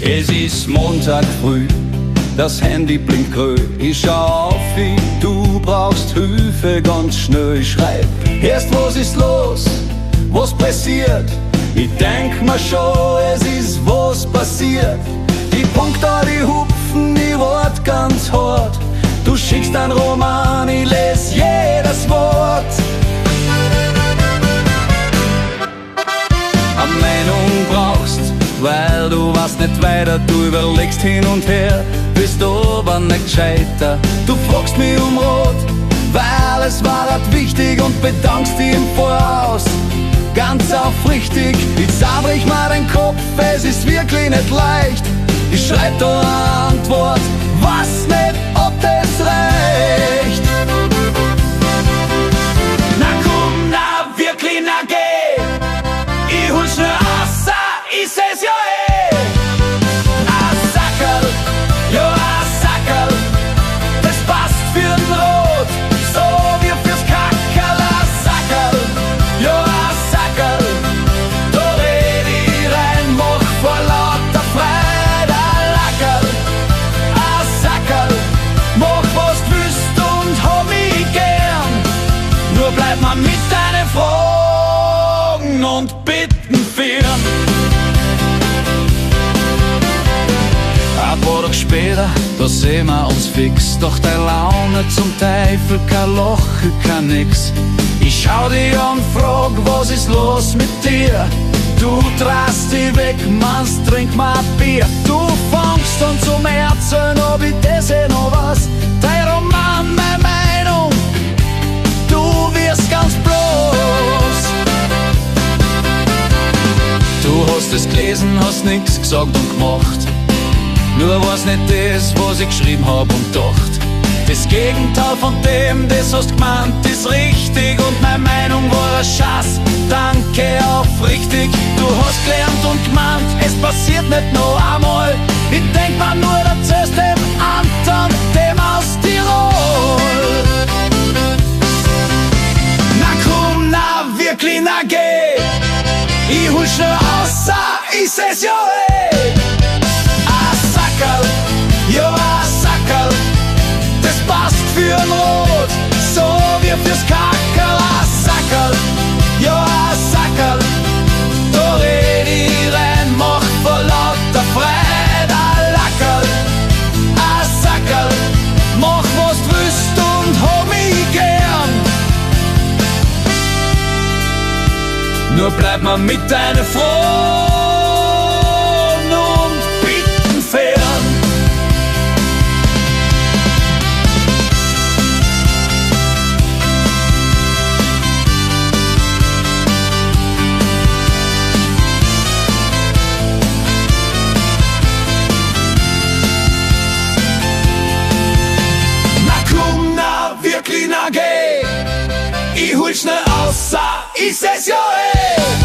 Es ist Montag früh, das Handy blinkt grün. Ich schau auf, wie du brauchst Hilfe ganz schnell. Ich schreib, erst was ist los, was passiert? Ich denk mir schon, es ist was passiert. Die Punkte, die hupfen, ich wart ganz hart. Du schickst einen Roman, ich les jedes Wort. Eine Meinung brauchst, weil du weißt nicht weiter. Du überlegst hin und her, bist aber nicht gescheiter. Du fragst mich um Rat, weil es war halt wichtig, und bedankst dich im Voraus, ganz aufrichtig. Jetzt zerbrich mir den Kopf, es ist wirklich nicht leicht. Ich schreib da eine Antwort, was nicht, ob das reicht. Na komm, na wirklich, na geh, ich hol's schnell raus, ich seh's ja eh. Ein Sackerl, ja ein Sackerl, das passt für den Rot, so wie fürs Kackerl. Ein Sackerl, ja ein Sackerl, da red ich rein, mach vor lauter Freude ein Lackerl. Ein Sackerl, mach was du willst und hab mich gern, nur bleib mal mit deinen Fragen und Bitten führen. Ein paar Tage später, da sehen wir uns fix. Doch deine Laune zum Teufel, kein Lachen, kein nix. Ich schau dich an, frag, was ist los mit dir? Du drehst dich weg, meinst, trink mal ein Bier. Du fangst an zum Erzählen, ob ich das eh noch was. Dein Roman, meine Meinung, du wirst ganz bloß. Du hast es gelesen, hast nix gesagt und gemacht, nur war's nicht das, was ich geschrieben hab und dacht. Das Gegenteil von dem, das hast gemeint, ist richtig, und meine Meinung war ein Schatz, danke aufrichtig. Du hast gelernt und gemeint, es passiert nicht noch einmal. Ich denk mir nur, erzählst dem Anton, dem aus Tirol. Na komm, na wirklich, na geh, ich hol schnell raus, ich seh's ja eh. Ein Sackerl, ja ein Sackerl, das passt für den Rot, so wie fürs Kackerl. Ein Sackerl, ja ein Sackerl, da red ich rein, mach vor lauter Freude ein Lackerl. Ein Sackerl, mach was du willst und hab mich gern, nur bleib mir mit deinen Fragen und Bitten fern. Na komm, na wirklich, na geh, ich hol schnell aus, ich seh's ja eh.